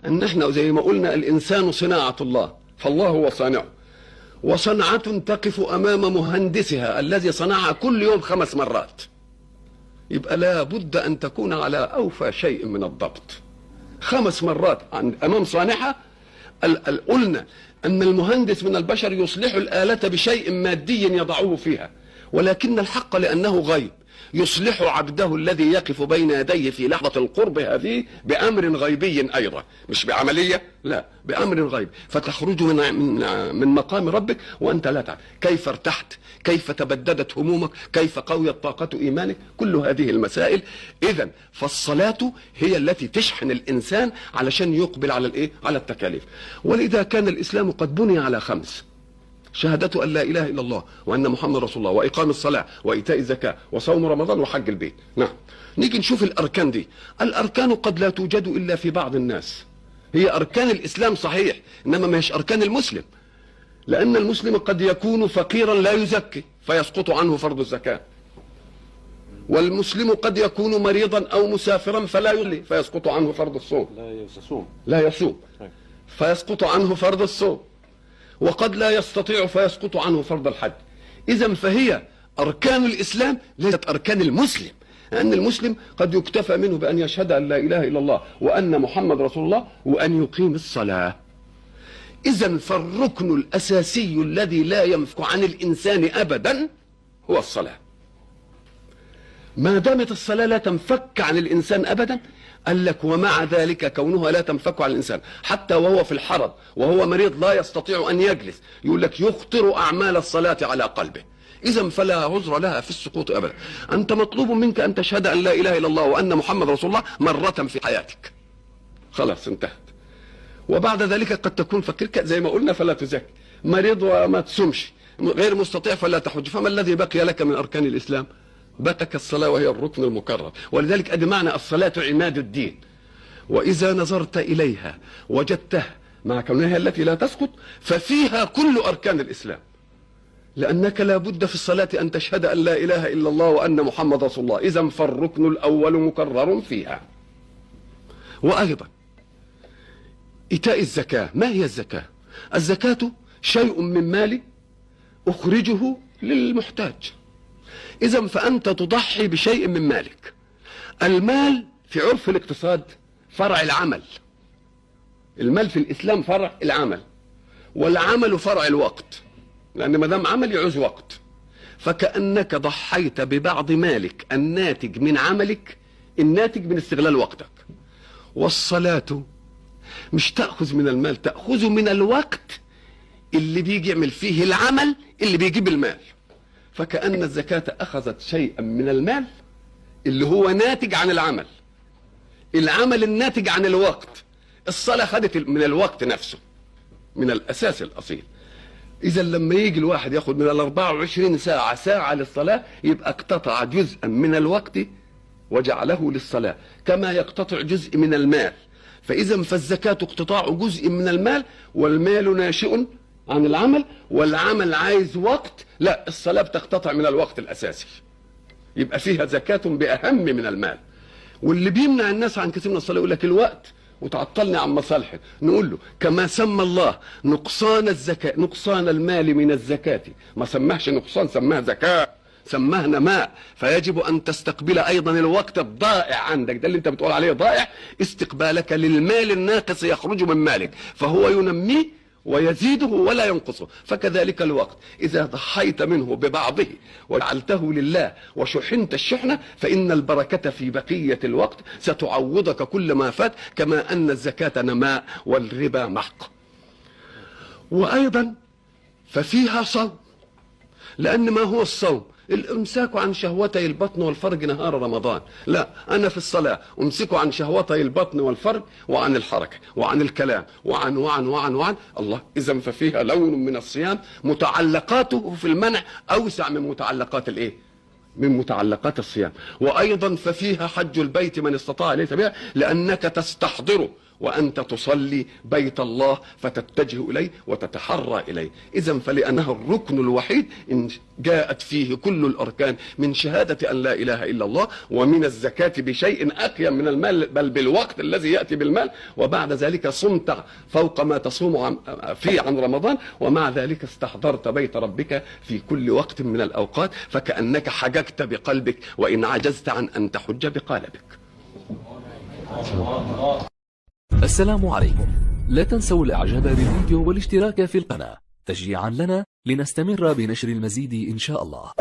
ان احنا زي ما قلنا الانسان صناعة الله، فالله هو صانعه، وصنعة تقف امام مهندسها الذي صنعها كل يوم 5 مرات. يبقى لا بد ان تكون على اوفى شيء من الضبط. 5 مرات امام صانعها. قلنا ان المهندس من البشر يصلح الآلة بشيء مادي يضعه فيها، ولكن الحق لانه غيب يصلح عبده الذي يقف بين يديه في لحظة القرب هذه بأمر غيبي أيضا، مش بعملية، لا بأمر غيب، فتخرج من مقام ربك وأنت لا تعلم كيف ارتحت، كيف تبددت همومك، كيف قويت طاقة إيمانك، كل هذه المسائل. إذن فالصلاة هي التي تشحن الإنسان علشان يقبل على الإيه؟ على التكاليف. ولذا كان الإسلام قد بني على 5: شهادة أن لا إله إلا الله وأن محمد رسول الله، وإقام الصلاة، وإيتاء الزكاة، وصوم رمضان، وحج البيت. نعم. نيجي نشوف الأركان دي. الأركان قد لا توجد إلا في بعض الناس. هي أركان الإسلام صحيح، إنما ما هيش أركان المسلم، لأن المسلم قد يكون فقيرا لا يزكي فيسقط عنه فرض الزكاة، والمسلم قد يكون مريضا أو مسافرا فلا يصلي فيسقط عنه فرض الصوم، لا يصوم فيسقط عنه فرض الصوم، وقد لا يستطيع فيسقط عنه فرض الحج. إذن فهي أركان الإسلام ليست أركان المسلم، لأن المسلم قد يكتفى منه بأن يشهد أن لا إله إلا الله وأن محمد رسول الله وأن يقيم الصلاة. إذن فالركن الأساسي الذي لا ينفك عن الإنسان أبدا هو الصلاة. ما دامت الصلاة لا تنفك عن الإنسان أبدا، قال لك ومع ذلك كونها لا تنفك عن الإنسان حتى وهو في الحرج وهو مريض لا يستطيع أن يجلس، يقول لك يخطر أعمال الصلاة على قلبه. إذن فلا عذر لها في السقوط أبدا. أنت مطلوب منك أن تشهد أن لا إله إلا الله وأن محمد رسول الله مرة في حياتك، خلاص انتهت. وبعد ذلك قد تكون فقير زي ما قلنا فلا تزكي، مريض وما تصومش، غير مستطيع فلا تحج، فما الذي بقي لك من أركان الإسلام؟ بقت الصلاة وهي الركن المكرر. ولذلك أدي معنى الصلاة عماد الدين. وإذا نظرت إليها وجدتها مع كونها التي لا تسقط ففيها كل أركان الإسلام، لأنك لا بد في الصلاة أن تشهد أن لا إله إلا الله وأن محمد رسول الله. إذن فالركن الأول مكرر فيها. وأيضا إيتاء الزكاة. ما هي الزكاة؟ الزكاة شيء من مالي أخرجه للمحتاج. إذن فأنت تضحي بشيء من مالك. المال في عرف الاقتصاد فرع العمل، المال في الإسلام فرع العمل، والعمل فرع الوقت، لأن ما دام عمل يعوز وقت، فكأنك ضحيت ببعض مالك الناتج من عملك الناتج من استغلال وقتك. والصلاة مش تأخذ من المال، تأخذ من الوقت اللي بيجي يعمل فيه العمل اللي بيجيب المال. فكأن الزكاة أخذت شيئا من المال اللي هو ناتج عن العمل، العمل الناتج عن الوقت. الصلاة خدت من الوقت نفسه، من الأساس الأصيل. إذا لما يجي الواحد ياخد من 24 ساعة ساعة للصلاة، يبقى اقتطع جزءا من الوقت وجعله للصلاة، كما يقتطع جزء من المال. فإذا فالزكاة اقتطاع جزء من المال، والمال ناشئ عن العمل، والعمل عايز وقت. لا، الصلاة بتقتطع من الوقت الأساسي، يبقى فيها زكاة بأهم من المال. واللي بيمنع الناس عن كثير من الصلاة يقول لك الوقت وتعطلني عن مصالحي. نقول له كما سمى الله نقصان الزكاة، نقصان المال من الزكاة، ما سماهش نقصان، سماها زكاة، سماها نماء. فيجب أن تستقبل أيضا الوقت الضائع عندك، ده اللي انت بتقول عليه ضائع، استقبالك للمال الناقص يخرج من مالك، فهو ينميه ويزيده ولا ينقصه. فكذلك الوقت إذا ضحيت منه ببعضه وجعلته لله وشحنت الشحنة، فإن البركة في بقية الوقت ستعوضك كل ما فات، كما أن الزكاة نماء والربا محق. وأيضا ففيها صوم، لأن ما هو الصوم؟ الامساك عن شهوتي البطن والفرج نهار رمضان. لا، انا في الصلاه امسك عن شهوتي البطن والفرج وعن الحركه وعن الكلام وعن وعن وعن وعن الله. اذا ففيها لون من الصيام متعلقاته في المنع اوسع من متعلقات الايه؟ من متعلقات الصيام. وايضا ففيها حج البيت من استطاع اليه سبيلا، لانك تستحضر وأنت تصلي بيت الله فتتجه إليه وتتحرى إليه. إذا فلأنه الركن الوحيد إن جاءت فيه كل الأركان من شهادة أن لا إله إلا الله ومن الزكاة بشيء أقيم من المال بل بالوقت الذي يأتي بالمال، وبعد ذلك صمت فوق ما تصوم فيه عن رمضان، ومع ذلك استحضرت بيت ربك في كل وقت من الأوقات، فكأنك حججت بقلبك وإن عجزت عن أن تحج بقالبك. السلام عليكم. لا تنسوا الاعجاب بالفيديو والاشتراك في القناة تشجيعا لنا لنستمر بنشر المزيد إن شاء الله.